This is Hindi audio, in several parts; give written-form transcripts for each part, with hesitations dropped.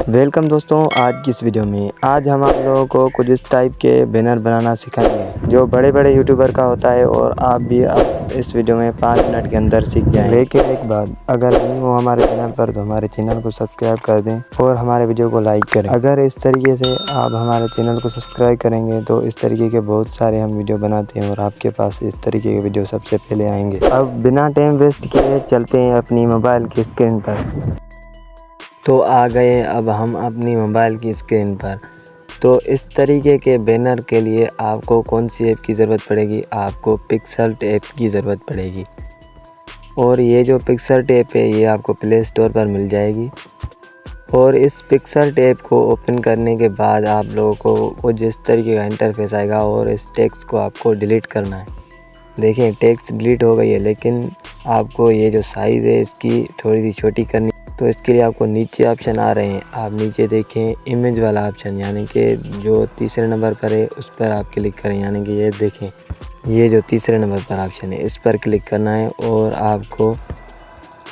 वेलकम दोस्तों, आज की इस वीडियो में आज हम आप लोगों को कुछ इस टाइप के बैनर बनाना सिखाएंगे जो बड़े बड़े यूट्यूबर का होता है और आप भी अब इस वीडियो में 5 मिनट के अंदर सीख जाएंगे। लेकिन एक बात, अगर नहीं हो हमारे चैनल पर तो हमारे चैनल को सब्सक्राइब कर दें और हमारे वीडियो को लाइक करें। अगर इस तरीके से आप हमारे चैनल को सब्सक्राइब करेंगे तो इस तरीके के बहुत सारे हम वीडियो बनाते हैं और आपके पास इस तरीके के वीडियो सबसे पहले आएंगे। अब बिना टाइम वेस्ट किए चलते हैं अपनी मोबाइल की स्क्रीन पर। तो आ गए अब हम अपनी मोबाइल की स्क्रीन पर। तो इस तरीके के बैनर के लिए आपको कौन सी ऐप की ज़रूरत पड़ेगी? आपको पिक्सेल ऐप की ज़रूरत पड़ेगी। और ये जो पिक्सेल ऐप है ये आपको प्ले स्टोर पर मिल जाएगी। और इस पिक्सेल ऐप को ओपन करने के बाद आप लोगों को कुछ इस तरीके का इंटरफेस आएगा और इस टेक्स्ट को आपको डिलीट करना है। देखिए टेक्स्ट डिलीट हो गई है, लेकिन आपको ये जो साइज़ है इसकी थोड़ी सी छोटी करनी। तो इसके लिए आपको नीचे ऑप्शन आ रहे हैं, आप नीचे देखें इमेज वाला ऑप्शन, यानी कि जो तीसरे नंबर पर है उस पर आप क्लिक करें। यानी कि ये देखें, ये जो तीसरे नंबर पर ऑप्शन है इस पर क्लिक करना है और आपको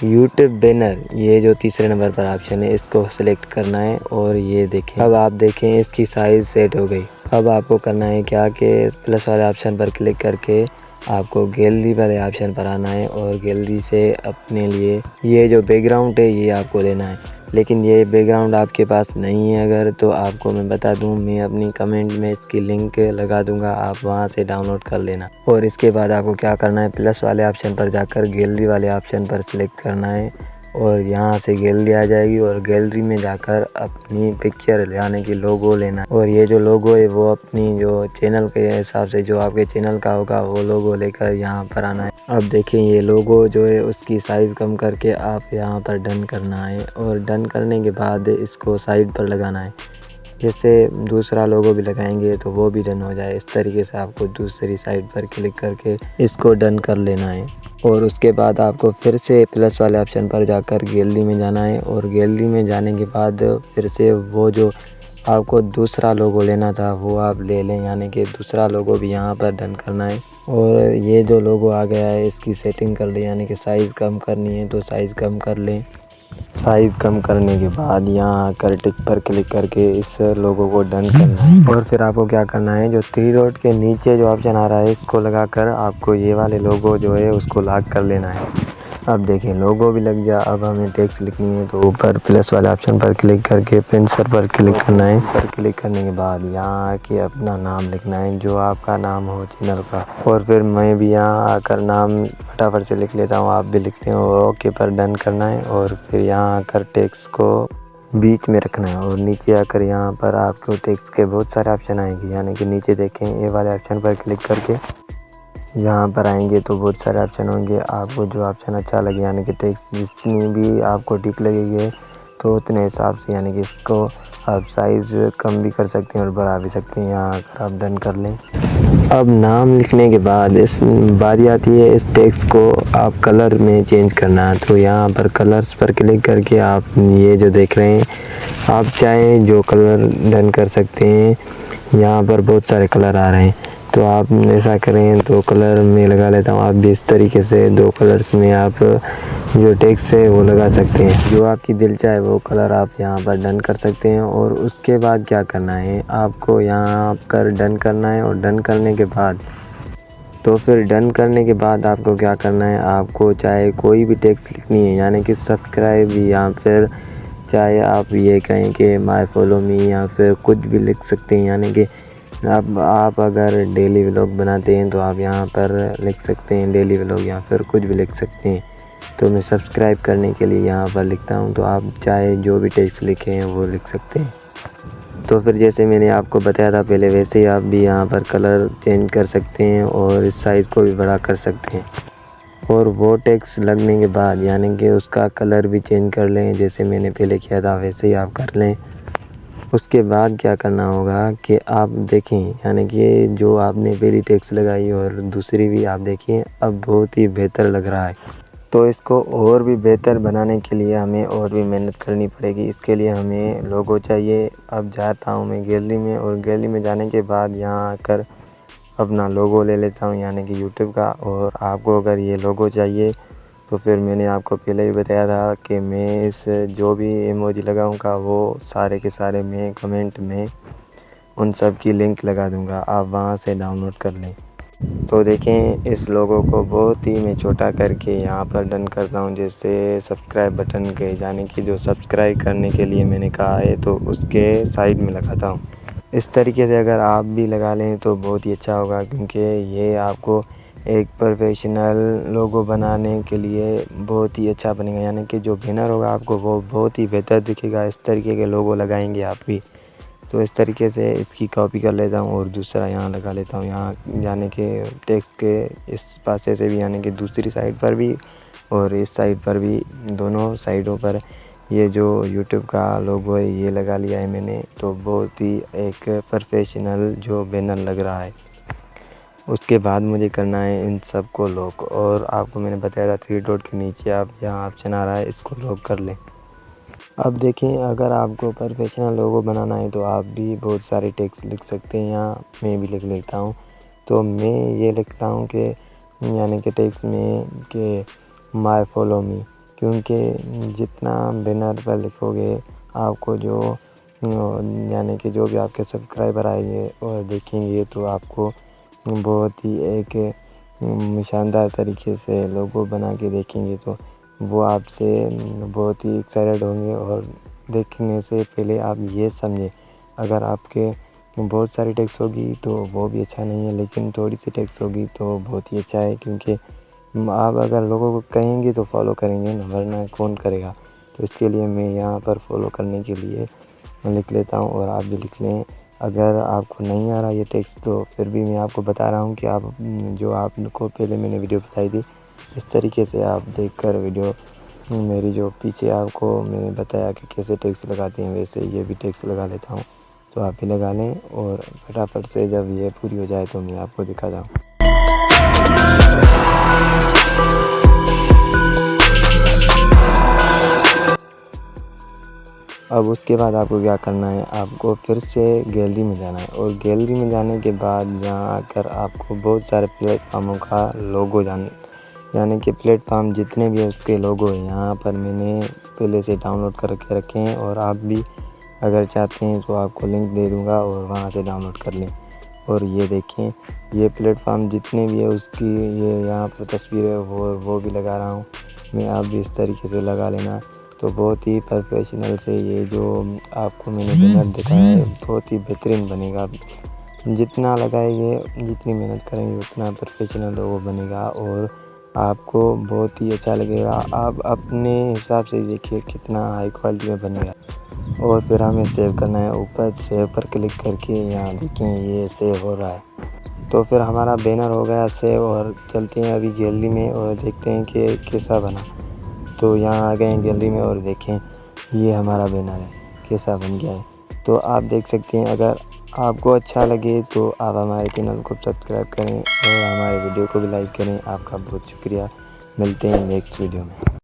यूट्यूब बैनर, ये जो तीसरे नंबर पर ऑप्शन है इसको सेलेक्ट करना है। और ये देखें, अब आप देखें इसकी साइज़ सेट हो गई। अब आपको करना है क्या कि प्लस वाले ऑप्शन पर क्लिक करके आपको गैलरी वाले ऑप्शन पर आना है और गैलरी से अपने लिए ये जो बैकग्राउंड है ये आपको लेना है। लेकिन ये बैकग्राउंड आपके पास नहीं है अगर, तो आपको मैं बता दूं, मैं अपनी कमेंट में इसकी लिंक लगा दूंगा, आप वहां से डाउनलोड कर लेना। और इसके बाद आपको क्या करना है, प्लस वाले ऑप्शन पर जाकर गैलरी वाले ऑप्शन पर सिलेक्ट करना है और यहाँ से गैलरी आ जाएगी और गैलरी में जाकर अपनी पिक्चर यानी कि लोगो लेना है। और ये जो लोगो है वो अपनी जो चैनल के हिसाब से जो आपके चैनल का होगा वो लोगो लेकर यहाँ पर आना है। अब देखें ये लोगो जो है उसकी साइज़ कम करके आप यहाँ पर डन करना है और डन करने के बाद इसको साइड पर लगाना है। जैसे दूसरा लोगो भी लगाएंगे तो वो भी डन हो जाए। इस तरीके से आपको दूसरी साइड पर क्लिक करके इसको डन कर लेना है। और उसके बाद आपको फिर से प्लस वाले ऑप्शन पर जाकर गैलरी में जाना है और गैलरी में जाने के बाद फिर से वो जो आपको दूसरा लोगो लेना था वो आप ले लें, यानी कि दूसरा लोगो भी यहाँ पर डन करना है। और ये जो लोगो आ गया है इसकी सेटिंग कर लें, यानी कि साइज़ कम करनी है तो साइज़ कम कर लें। साइज़ कम करने के बाद यहाँ आकर टिक पर क्लिक करके इस लोगो को डन करना है। और फिर आपको क्या करना है, जो 3 डॉट के नीचे जो ऑप्शन आ रहा है इसको लगाकर आपको ये वाले लोगो जो है उसको लॉक कर लेना है। अब देखिए लोगो भी लग गया। अब हमें टेक्स्ट लिखनी है तो ऊपर प्लस वाले ऑप्शन पर क्लिक करके पेंसिल पर क्लिक करना है। पर क्लिक करने के बाद यहाँ आके अपना नाम लिखना है जो आपका नाम हो चैनल का। और फिर मैं भी यहाँ आकर नाम फटाफट से लिख लेता हूँ, आप भी लिखते हो। ओके पर डन करना है और फिर यहाँ आकर टेक्स्ट को बीच में रखना है और नीचे आकर यहाँ पर आपको टेक्स्ट के बहुत सारे ऑप्शन आएंगे, यानी कि नीचे देखें ए वाले ऑप्शन पर क्लिक करके यहाँ पर आएंगे तो बहुत सारे ऑप्शन होंगे। आपको जो ऑप्शन अच्छा लगे, यानी कि टेक्स्ट जितनी भी आपको ठीक लगेगी तो उतने हिसाब से, यानी कि इसको आप साइज़ कम भी कर सकते हैं और बढ़ा भी सकते हैं। यहाँ अगर आप डन कर लें। अब नाम लिखने के बाद इस बारी आती है इस टेक्स्ट को आप कलर में चेंज करना है। तो यहाँ पर कलर्स पर क्लिक करके आप ये जो देख रहे हैं आप चाहें जो कलर डन कर सकते हैं। यहाँ पर बहुत सारे कलर आ रहे हैं तो आप ऐसा करें 2 कलर में लगा लेता हूँ। आप भी इस तरीके से 2 कलर्स में आप जो टेक्स्ट है वो लगा सकते हैं, जो आपकी दिल चाहे वो कलर आप यहाँ पर डन कर सकते हैं। और उसके बाद क्या करना है, आपको यहाँ पर डन करना है। और डन करने के बाद तो फिर डन करने के बाद आपको क्या करना है, आपको चाहे कोई भी टेक्स्ट लिखनी है, यानी कि सब्सक्राइब या फिर चाहे आप ये कहें कि माय फॉलो मी या फिर कुछ भी लिख सकते हैं। यानी कि अब आप अगर डेली व्लॉग बनाते हैं तो आप यहाँ पर लिख सकते हैं डेली व्लॉग या फिर कुछ भी लिख सकते हैं। तो मैं सब्सक्राइब करने के लिए यहाँ पर लिखता हूँ, तो आप चाहे जो भी टेक्स्ट लिखे हैं वो लिख सकते हैं। तो फिर जैसे मैंने आपको बताया था पहले वैसे ही आप भी यहाँ पर कलर चेंज कर सकते हैं और इस साइज़ को भी बड़ा कर सकते हैं। और वो टेक्स्ट लगने के बाद यानी कि उसका कलर भी चेंज कर लें, जैसे मैंने पहले किया था वैसे ही आप कर लें। उसके बाद क्या करना होगा कि आप देखें, यानी कि जो आपने पहली टेक्स्ट लगाई और दूसरी भी आप देखें अब बहुत ही बेहतर लग रहा है। तो इसको और भी बेहतर बनाने के लिए हमें और भी मेहनत करनी पड़ेगी। इसके लिए हमें लोगो चाहिए। अब जाता हूँ मैं गैलरी में और गैलरी में जाने के बाद यहाँ आकर अपना लोगो ले लेता हूँ, यानी कि यूट्यूब का। और आपको अगर ये लोगो चाहिए तो फिर मैंने आपको पहले ही बताया था कि मैं इस जो भी इमोजी लगाऊंगा वो सारे के सारे मैं कमेंट में उन सब की लिंक लगा दूंगा, आप वहां से डाउनलोड कर लें। तो देखें, इस लोगो को बहुत ही मैं छोटा करके यहाँ पर डन करता हूँ, जैसे सब्सक्राइब बटन के यानी कि जो सब्सक्राइब करने के लिए मैंने कहा है तो उसके साइड में लगाता हूँ। इस तरीके से अगर आप भी लगा लें तो बहुत ही अच्छा होगा, क्योंकि ये आपको एक प्रोफेशनल लोगो बनाने के लिए बहुत ही अच्छा बनेगा, यानी कि जो बैनर होगा आपको वो बहुत ही बेहतर दिखेगा। इस तरीके के लोगो लगाएंगे आप भी। तो इस तरीके से इसकी कॉपी कर लेता हूँ और दूसरा यहाँ लगा लेता हूँ, यहाँ यानी कि टेक्स्ट के इस पासे से भी, यानी कि दूसरी साइड पर भी और इस साइड पर भी, दोनों साइडों पर ये जो यूट्यूब का लोगो है ये लगा लिया है मैंने। तो बहुत ही एक प्रोफेशनल जो बैनर लग रहा है। उसके बाद मुझे करना है इन सब को लॉक, और आपको मैंने बताया था 3 डॉट के नीचे आप जहाँ ऑप्शन आ रहा है इसको लॉक कर लें। अब देखें, अगर आपको प्रोफेशनल लोगो बनाना है तो आप भी बहुत सारे टेक्स्ट लिख सकते हैं। यहाँ मैं भी लिख लेता हूँ। तो मैं ये लिखता हूँ कि यानी कि टेक्स्ट में कि माय फॉलो मी, क्योंकि जितना बैनर पर लिखोगे आपको जो यानी कि जो भी आपके सब्सक्राइबर आएंगे और देखेंगे तो आपको बहुत ही एक शानदार तरीके से लोगो बना के देखेंगे, तो वो आपसे बहुत ही एक्साइटेड होंगे। और देखने से पहले आप ये समझें, अगर आपके बहुत सारी टेक्स्ट होगी तो वो भी अच्छा नहीं है, लेकिन थोड़ी सी टेक्स्ट होगी तो बहुत ही अच्छा है, क्योंकि आप अगर लोगों को कहेंगे तो फॉलो करेंगे ना, वरना कौन करेगा। तो इसके लिए मैं यहाँ पर फॉलो करने के लिए लिख लेता हूँ, और आप भी लिख लें। अगर आपको नहीं आ रहा ये टेक्स्ट तो फिर भी मैं आपको बता रहा हूँ कि आप जो आपको पहले मैंने वीडियो बताई थी इस तरीके से आप देखकर वीडियो मेरी जो पीछे आपको मैंने बताया कि कैसे टेक्स्ट लगाते हैं, वैसे ये भी टेक्स्ट लगा लेता हूँ। तो आप भी लगा लें, और फटाफट से जब ये पूरी हो जाए तो मैं आपको दिखाता हूँ। अब उसके बाद आपको क्या करना है, आपको फिर से गैलरी में जाना है, और गैलरी में जाने के बाद यहाँ आकर आपको बहुत सारे प्लेटफार्मों का लोगो यानी कि प्लेटफार्म जितने भी है उसके लोगो हैं यहाँ पर मैंने पहले से डाउनलोड करके रखे हैं, और आप भी अगर चाहते हैं तो आपको लिंक दे दूँगा और वहाँ से डाउनलोड कर लें। और ये देखें, ये प्लेटफार्म जितने भी है उसकी ये यहाँ पर तस्वीर है वो भी लगा रहा हूँ मैं, आप भी इस तरीके से लगा लेना। तो बहुत ही प्रोफेशनल से ये जो आपको मैंने बैनर दिखाया है बहुत ही बेहतरीन बनेगा। जितना लगाएंगे, जितनी मेहनत करेंगे उतना प्रोफेशनल लोगो बनेगा और आपको बहुत ही अच्छा लगेगा। आप अपने हिसाब से देखिए कितना हाई क्वालिटी में बनेगा। और फिर हमें सेव करना है, ऊपर सेव पर क्लिक करके यहाँ देखें ये सेव हो रहा है। तो फिर हमारा बैनर हो गया सेव, और चलते हैं अभी गैलरी में और देखते हैं कि कैसा बना। तो यहाँ आ गए हैं गैलरी में और देखें ये हमारा बैनर है कैसा बन गया है। तो आप देख सकते हैं, अगर आपको अच्छा लगे तो आप हमारे चैनल को सब्सक्राइब करें और हमारे वीडियो को भी लाइक करें। आपका बहुत शुक्रिया। मिलते हैं नेक्स्ट वीडियो में।